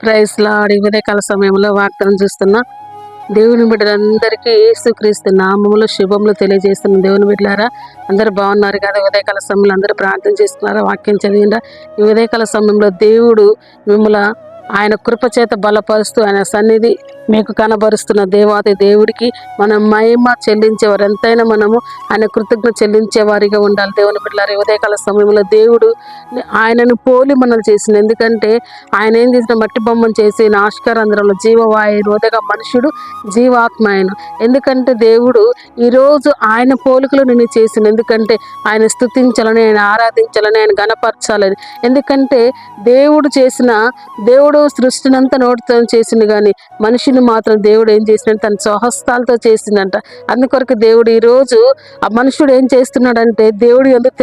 Praise lord. ఉదయకాల సమయంలో వాగ్దానం చూస్తున్న దేవుని బిడ్డలందరికీ యేసుక్రీస్తు నామములో శుభములు తెలియజేస్తున్న దేవుని బిడ్డలారా, అందరూ బాగున్నారు కదా? ఉదయకాల సమయంలో అందరూ ప్రార్థన చేస్తున్నారా? వాక్యం చదివిందా? ఈ ఉదయకాల సమయంలో దేవుడు మిమ్మల్ని ఆయన కృపచేత బలపరుస్తూ ఆయన సన్నిధి మీకు కనబరుస్తున్న దేవాది దేవుడికి మనం మహిమ చెల్లించేవారు. ఎంతైనా మనము ఆయన కృతజ్ఞత చెల్లించే వారిగా ఉండాలి. దేవుని బిడ్డలారా, ఉదయకాల సమయంలో దేవుడు ఆయనను పోలి మనల్ని చేసింది. ఎందుకంటే ఆయన ఏం చేసిన మట్టి బొమ్మను చేసి నాశకరంధ్రంలో జీవవాయు రోదగా మనుషుడు జీవాత్మ ఆయన. ఎందుకంటే దేవుడు ఈరోజు ఆయన పోలికలు నిన్ను చేసింది. ఎందుకంటే ఆయన స్తుతించాలని, ఆయన ఆరాధించాలని, ఆయన గణపరచాలని. ఎందుకంటే దేవుడు సృష్టినంతా నోటితో చేసింది, కానీ మనిషిని మాత్రం దేవుడు ఏం చేసినట్టు తన స్వహస్తాలతో చేసిందంట. అందుకొరకు దేవుడు ఈరోజు ఆ మనుషుడు ఏం చేస్తున్నాడంటే దేవుడు ఎందుకు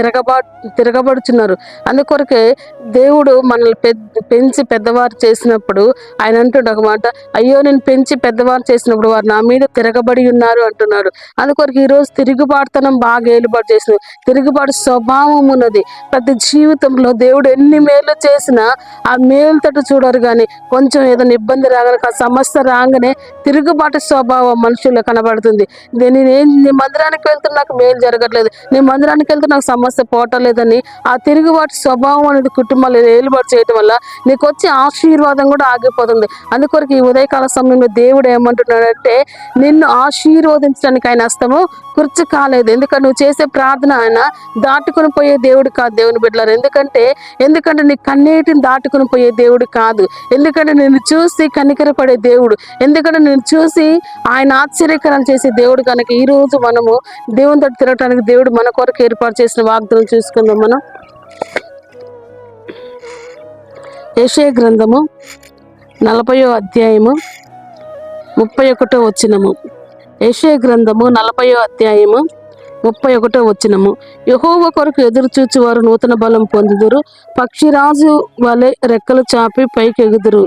తిరగబడుచున్నారు. అందుకొరకే దేవుడు మనల్ని పెంచి పెద్దవారు చేసినప్పుడు ఆయన అంటుండే ఒక మాట, అయ్యో నేను పెంచి పెద్దవారు చేసినప్పుడు వారు నా మీద తిరగబడి ఉన్నారు అంటున్నాడు. అందుకొరకు ఈరోజు తిరుగుబాటుతనం బాగా ఏలుబాటు చేసింది. తిరుగుబాటు స్వభావం ఉన్నది. ప్రతి జీవితంలో దేవుడు ఎన్ని మేలు చేసినా ఆ మేలుతోటి చూడరు, కానీ కొంచెం ఏదైనా ఇబ్బంది రాగానే సమస్య రాగానే తిరుగుబాటు స్వభావం మనుషుల్లో కనబడుతుంది. నీ మందిరానికి వెళ్తే నాకు మేలు జరగట్లేదు, నీ మందిరానికి వెళ్తే నాకు సమస్య పోవట్లేదని ఆ తిరుగుబాటు స్వభావం అనేది కుటుంబాలు ఏలుబాటు చేయటం వల్ల నీకు వచ్చే ఆశీర్వాదం కూడా ఆగిపోతుంది. అందుకొరకు ఈ ఉదయకాల సమయంలో దేవుడు ఏమంటున్నాడంటే నిన్ను ఆశీర్వదించడానికి ఆయన హస్తము కుర్చీ కాలేదు. ఎందుకంటే నువ్వు చేసే ప్రార్థన ఆయన దాటుకుని పోయే దేవుడు కాదు దేవుని బిడ్డలారు. ఎందుకంటే నీ కన్నీటిని దాటుకుని పోయే దేవుడు కాదు. ఎందుకంటే నిన్ను చూసి కనికరపడే దేవుడు. ఎందుకంటే నిన్ను చూసి ఆయన ఆశ్చర్యకరం చేసే దేవుడు. కనుక ఈరోజు మనము దేవుని తోటి తిరగటానికి దేవుడు మన కొరకు ఏర్పాటు చేసిన వాగ్దానం చూసుకుందాం. మనం యెషయా గ్రంథము 40వ అధ్యాయము 31వ వచనము. యెషయా గ్రంథము 40వ అధ్యాయము 31వ వచనము. యెహోవా కొరకు ఎదురు చూచి వారు నూతన బలం పొందుదురు, పక్షిరాజు వలె రెక్కలు చాపి పైకి ఎగుదురు.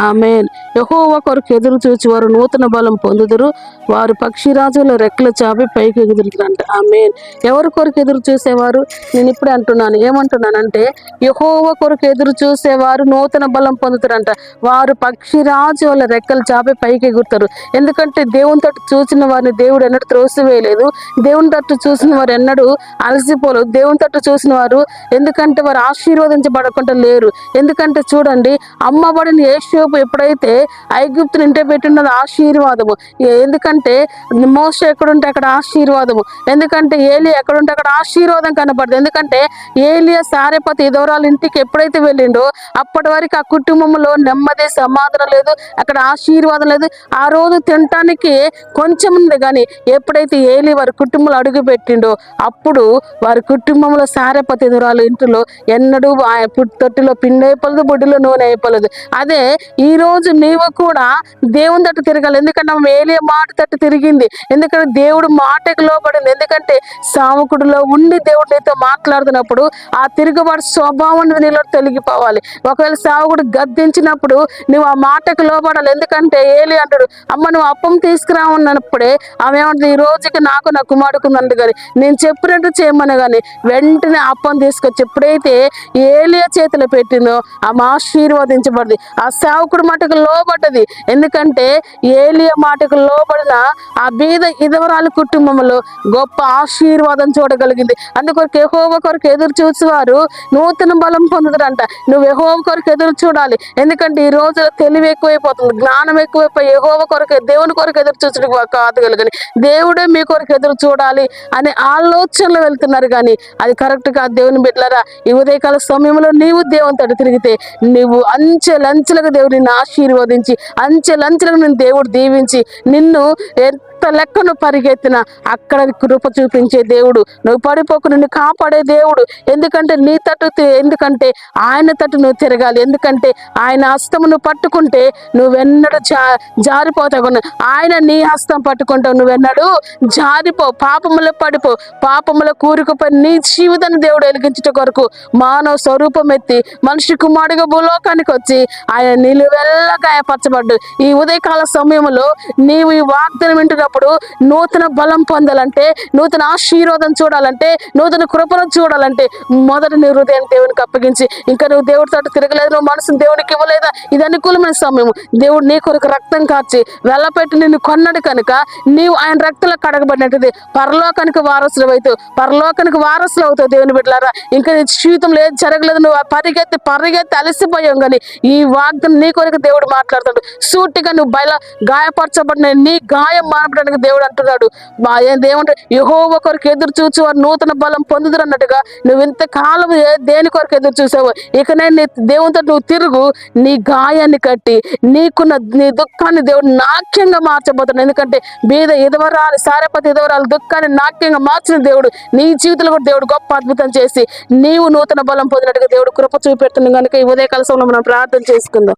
ఆమేన్. యెహోవా కొరకు ఎదురు చూచి వారు నూతన బలం పొందుదురు, వారు పక్షిరాజుల రెక్కలు చాపి పైకి ఎగుదురుంట. ఆమేన్. ఎవరి కొరకు ఎదురు చూసేవారు? నేను ఇప్పుడే అంటున్నాను. ఏమంటున్నానంటే యెహోవా కొరకు ఎదురు చూసేవారు నూతన బలం పొందుతారంట. వారు పక్షిరాజు వాళ్ళ రెక్కలు చాపి పైకి ఎగురుతారు. ఎందుకంటే దేవుని తట్టు చూసిన వారిని దేవుడు ఎన్నడూ త్రోసివేయలేదు. దేవుని తట్టు చూసిన వారు ఎన్నడూ అలసిపోలేదు. దేవుని తట్టు చూసిన వారు ఎందుకంటే వారు ఆశీర్వదించబడకుండా లేరు. ఎందుకంటే చూడండి, అమ్మబడిన యేషోబు ఎప్పుడైతే ఐగుప్తుని ఇంట పెట్టినది ఆశీర్వాదము. ఎందుకంటే మోషే ఎక్కడుంటే అక్కడ ఆశీర్వాదము. ఎందుకంటే ఏలియా ఎక్కడుంటే అక్కడ ఆశీర్వాదం కనపడదు. ఎందుకంటే ఏలియా సారెపతి దూరాల ఇంటికి ఎప్పుడైతే వెళ్ళిండో అప్పటి వరకు ఆ కుటుంబంలో నెమ్మది సమాధానం లేదు, అక్కడ ఆశీర్వాదం లేదు. ఆ రోజు తినటానికి కొంచెం ఉంది, కానీ ఎప్పుడైతే ఏలి వారి కుటుంబంలో అడుగు పెట్టిండో అప్పుడు వారి కుటుంబంలో సారెపతి దూరాల ఇంటిలో ఎన్నడూ తొట్టిలో పిండి అయిపోలేదు, బొడ్డులో నూనె అయిపోలేదు. అదే ఈ రోజు నీవు కూడా దేవుని తట్టు తిరగాలి. ఎందుకంటే ఏలియా మాట తట్టు తిరిగింది. ఎందుకంటే దేవుడు మాటకు లోబడింది. ఎందుకంటే సావుకుడిలో ఉండి దేవుడు నీతో మాట్లాడుతున్నప్పుడు ఆ తిరుగుబాటు స్వభావం నీలో తొలగిపోవాలి. ఒకవేళ సావుకుడు గద్దించినప్పుడు నువ్వు ఆ మాటకు లోబడాలి. ఎందుకంటే ఏలి అంటాడు, అమ్మ నువ్వు అప్పం తీసుకురావన్నప్పుడే ఆమె ఏమంటుంది, ఈ రోజుకి నాకు నా కుమారుకుందంట, కానీ నేను చెప్పినట్టు చేయమని కానీ వెంటనే అప్పం తీసుకొచ్చి ఎప్పుడైతే ఏలియా చేతిలో పెట్టిందో ఆమె ఆశీర్వదించబడింది. ఆ సేవకుడు మాటకు లోబడ్డది. ఎందుకంటే ఏలియా మాటకు లోబడిన ఆ బీద ఇదవరాల కుటుంబంలో గొప్ప ఆశీర్వాదం చూడగలిగింది. అందుకొరకు యెహోవా కొరకు ఎదురు చూసేవారు నూతన బలం పొందుతారంట. నువ్వు యెహోవా కొరకు ఎదురు చూడాలి. ఎందుకంటే ఈ రోజులో తెలివి ఎక్కువైపోతుంది, జ్ఞానం ఎక్కువైపోయి యెహోవా కొరకు దేవుని కొరకు ఎదురు చూసడం కాదు కానీ దేవుడే మీ కొరకు ఎదురు చూడాలి అనే ఆలోచనలు వెళ్తున్నారు, కానీ అది కరెక్ట్ కాదు. దేవుని బిడ్డలారా, ఈ ఉదయకాల సమయంలో నీవు దేవుని తోటి తిరిగితే నువ్వు అంచెలంచెలుగా దేవుడు నిన్ను ఆశీర్వదించి అంచెలంచెలుగా నిన్ను దేవుడు దీవించి నిన్ను లెక్కను పరిగెత్తిన అక్కడ కృప చూపించే దేవుడు, నువ్వు పడిపోకు నిన్ను కాపాడే దేవుడు. ఎందుకంటే నీ తట్టు ఎందుకంటే ఆయన తట్టు నువ్వు తిరగాలి. ఎందుకంటే ఆయన హస్తము నువ్వు పట్టుకుంటే నువ్వెన్నడూ జారిపోతావు. ఆయన నీ హస్తం పట్టుకుంటావు, నువ్వెన్నడూ జారిపో, పాపములో పడిపో, పాపములో కూరుకుపోయి నీ జీవితాన్ని దేవుడు వెలిగించట కొరకు మానవ స్వరూపం ఎత్తి మనిషి కుమారుడిగా భూలోకానికి వచ్చి ఆయన నిలువెల్లా గాయపరచబడ్డు. ఈ ఉదయకాల సమయంలో నీవు ఈ వాగ్దానం వింటున్నప్పుడు వింటున్నప్పుడు నూతన బలం పొందాలంటే, నూతన ఆశీర్వాదం చూడాలంటే, నూతన కృపను చూడాలంటే మొదట నీ హృదయాన్ని దేవునికి అప్పగించి, ఇంకా నువ్వు దేవుడి తోట తిరగలేదు, నువ్వు మనసును దేవునికి ఇవ్వలేదా, ఇది అనుకూలమైన సమయం. దేవుడు నీ కొరకు రక్తం కార్చి వెళ్ళపెట్టి నిన్ను కొన్నాడు కనుక నీవు ఆయన రక్తంలో కడగబడినట్టుది పరలోకానికి వారసులు అవుతావు, పరలోకానికి వారసులు అవుతావు. దేవుని బిడ్డలారా, ఇంకా నీ జీవితంలో ఏది జరగలేదు, నువ్వు పరిగెత్తి అలసిపోయావు. కానీ ఈ వాగ్దానం నీ కొరకు దేవుడు మాట్లాడుతాడు. సూటిగా నువ్వు గాయపరచబడిన నీ గాయం మానపడానికి దేవుడు అంటున్నాడు. ఏమంటే యెహోవా కొరకు ఎదురు చూచి వారు నూతన బలం పొందుదురు అన్నట్టుగా నువ్వు ఇంతకాలం దేని కొరకు ఎదురు చూసావు, ఇకనే నీ దేవునితో నువ్వు తిరుగు. నీ గాయాన్ని కట్టి నీకున్న నీ దుఃఖాన్ని దేవుడు నాట్యంగా మార్చబోతున్నాడు. ఎందుకంటే బీద ఎదవరాలు సారెపతి ఎదవరాలు దుఃఖాన్ని నాట్యంగా మార్చిన దేవుడు నీ జీవితంలో కూడా దేవుడు గొప్ప అద్భుతం చేసి నీవు నూతన బలం పొందినట్టుగా దేవుడు కృప చూపెడుతుంది. కనుక ఈ ఉదయకాల సమయంలో మనం ప్రార్థన చేసుకుందాం.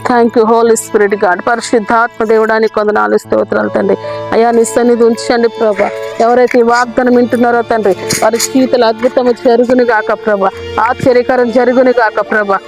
Thank you holy spirit God. పరిశుద్ధాత్మ దేవుడానికి కొందనాలు స్తోత్రాలు తండ్రి. అయ్యా నీ సన్నిధి ఉంచండి ప్రభా. ఎవరైతే ఈ వాగ్దానం వింటున్నారో తండ్రి, వారి జీవితంలో అద్భుతం జరుగును గాక ప్రభా, ఆశ్చర్యకరం జరుగును గాక ప్రభా.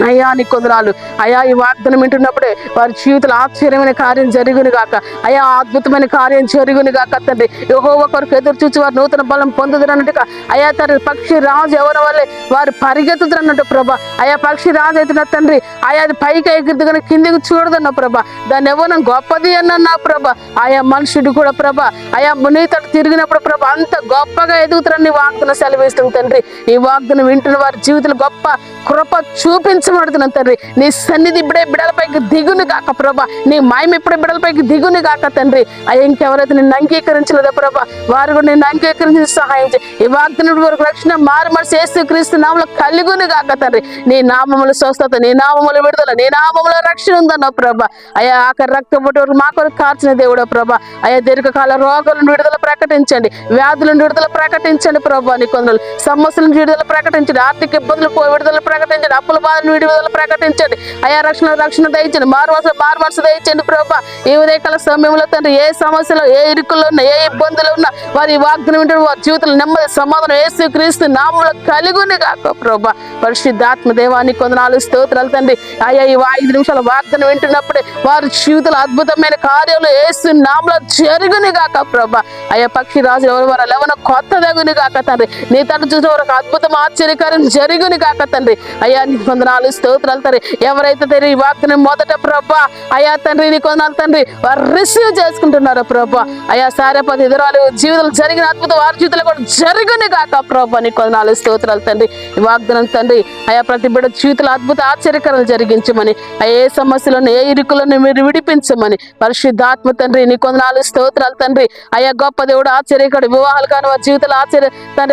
అయ్యా నీ కొందనాలు. అయ్యా ఈ వాగ్దానం వింటున్నప్పుడే వారి జీవితంలో ఆశ్చర్యమైన కార్యం జరుగును గాక, అయ్యా అద్భుతమైన కార్యం జరుగును గాక తండ్రి. యెహోవా కొరకు ఎదురు చూచి వారు నూతన బలం పొందుదురు అన్నట్టుగా అయ్యా తండ్రి పక్షి రాజు ఎవరి వల్లే వారు పరిగెత్తుతారు అన్నట్టు ప్రభా. అయ్యా పక్షి రాజు అవుతున్న తండ్రి, అయ్యా అది పైకి ఎగురుదు కానీ కిందికి చూడదన్న ప్రభా. దాన్ని ఎవరు గొప్పది అన్నా ప్రభా. ఆయా మనుషుడు కూడా ప్రభా అయ్యా నీతో తిరిగినప్పుడు ప్రభా అంత గొప్పగా ఎదుగుతారని వాగ్దానం సెలవిస్తుంది తండ్రి. ఈ వాగ్దానం వింటున్న వారి జీవితంలో గొప్ప కృప చూపించబడుతున్నాను తండ్రి. నీ సన్నిధి ఇప్పుడే బిడలపైకి దిగును గాక ప్రభా. నీ మాయం ఇప్పుడే బిడలపైకి దిగును గాక తండ్రి. అయ్యా ఇంకెవరైతే నిన్ను అంగీకరించలేదో ప్రభా వారు కూడా నిన్ను అంగీకరించి సహాయం చేయి. ఈ వాగ్దానం వరకు రక్షణ మారు మనసు యేసుక్రీస్తు నామములో కలుగును గాక తండ్రి. నీ నామముల స్వస్థత, నీ నామముల విడుదల, నీ నామముల రక్షణ ఉందన్న ప్రభా. అయ్యా ఆఖరి రక్తం వరకు మా కొరకు కార్చిన దేవుడో ప్రభా. అయ్యా దీర్ఘకాల రోగాలను విడుదల ప్రకటించండి, వ్యాధులను విడుదల ప్రకటించండి ప్రభా. నీ కొందరు సమస్యలను విడుదల ప్రకటించండి, ఆర్థిక ఇబ్బందులు విడుదల ప్రకటించండి, అప్పుల బాధను విడుదల ప్రకటించండి. అయ్యా రక్షణ దయచండి, మారుమనసు దయచండి ప్రభా. ఈ ఉదయకాల సమయంలో తండ్రి ఏ సమస్యలు ఏ ఇరుకుల్లో ఉన్నా ఏ ఇబ్బందులు ఉన్నా వారి వాగ్దానం వింటారు, వారి జీవితంలో నెమ్మది సమాధానం యేసుక్రీస్తు నామములో కలుగును గాక ప్రభా. పరిశుద్ధాత్మ దేవానికి కొందనాలు స్తోత్రాలు తండ్రి. అయ్యా ఈ 5 నిమిషాల వాగ్దానం వింటున్నప్పుడే వారి జీవితంలో అద్భుతమైన కార్యాలు యేసు నామములో జరుగును గాక ప్రభా. అయ్యా పక్షి రాజు ఎవరు వారు ఎవరో కొత్త దగును గాక తండ్రి. నీ తను చూసే వరకు అద్భుతం ఆశ్చర్యకారం జరుగును గాక తండ్రి. అయ్యా నీ కొందనాలు స్తోత్రాలు తండ్రి. ఎవరైతే తండ్రి ఈ వాగ్దానం మొదట ప్రభా అయ్యా తండ్రి నీ కొందనాలు తండ్రి వారు రిసీవ్ చేసుకుంటున్నారు ప్రభా. అయ్యా సారెపతి ఎదురాలు జీవితంలో జరిగిన అద్భుతం వారి జీవితంలో కూడా జరుగును గాక ప్రభా. నీ కొందనాలు స్తోత్రాలు తండ్రి. ఈ వాగ్దానం తండ్రి అయ్యా ప్రతి బిడ్డ జీవితంలో అద్భుత ఆశ్చర్యకరాలు జరిగించమని, ఏ సమస్యలను ఏ ఇరుకులను మీరు విడిపించమని పరిశుద్ధాత్మ తండ్రి నీ కొందనాలు స్తోత్రాలు తండ్రి. అయ్యా గొప్ప దేవుడు ఆశ్చర్యకడు వివాహాలు కానీ వారి జీవితంలో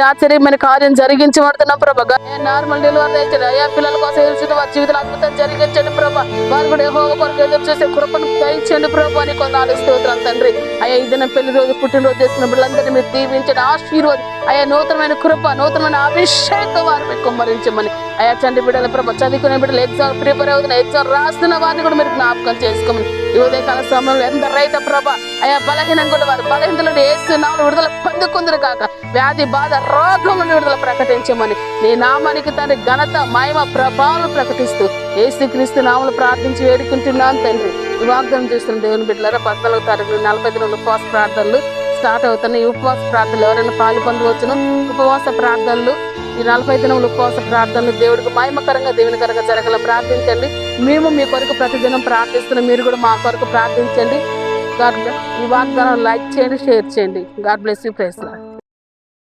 ఆశ్చర్యమైన కార్యం జరిగించబడుతున్నాం ప్రభా. నార్మల్ డెలివరీ తెచ్చండి, అయ్యా పిల్లల కోసం ఎదుర్చున్న వారి జీవితంలో అద్భుతం జరిగించండి ప్రభా. వారు కూడా యెహోవా కొరకు ఎదురు చూసే కృపను దయచేయండి ప్రభా. నీ కొందనాలు స్తోత్రాలు తండ్రి. అయ్యా ఇదైనా పెళ్లి రోజు పుట్టినరోజు చేసిన బిడ్డలందరినీ మీరు దీవించండి, ఆశీర్వాదం. అయ్యా నూతనమైన కృప నూతనమైన అభిషేకం వారిని కుమ్మరించమని. అయ్యా చండి బిడ్డల ప్రభా చదువుకునే బిడ్డలు ఎగ్జామ్ ప్రిపేర్ అవుతున్న ఎగ్జామ్ రాస్తున్న వారిని కూడా మీరు జ్ఞాపకం చేసుకోమని. ఈ ఉదయకాల సమయంలో ఎందరైతే ప్రభా అయ్యా బలహీనం కూడా వారు బలహీనతలను యేసునామములో విడుదల పొందుకుందరు కాక, వ్యాధి బాధ రోగములను విడుదల ప్రకటించమని నీ నామానికి తండ్రి ఘనత మహిమ ప్రభావం ప్రకటిస్తూ యేసుక్రీస్తు నామములో ప్రార్థించి వేడుకుంటున్నాను తండ్రి. ఈ వాగ్దానం చేస్తున్న దేవుని బిడ్డలారా 14వ తారీఖు 40 దినాల ఉపవాస ప్రార్థనలు స్టార్ట్ అవుతున్నాయి. ఈ ఉపవాస ప్రార్థనలు ఎవరైనా పాలు పొందవచ్చును. ఉపవాస ప్రార్థనలు ఈ 40 దినముల ఉపవాస ప్రార్థనలు దేవుడికి మహిమకరంగా దేవునికరంగా జరగాల ప్రార్థించండి. మేము మీ కొరకు ప్రతిదినం ప్రార్థిస్తున్నాం, మీరు కూడా మా కొరకు ప్రార్థించండి. ఈ వాగ్దానం లైక్ చేయండి, షేర్ చేయండి. God bless you. Praise lord.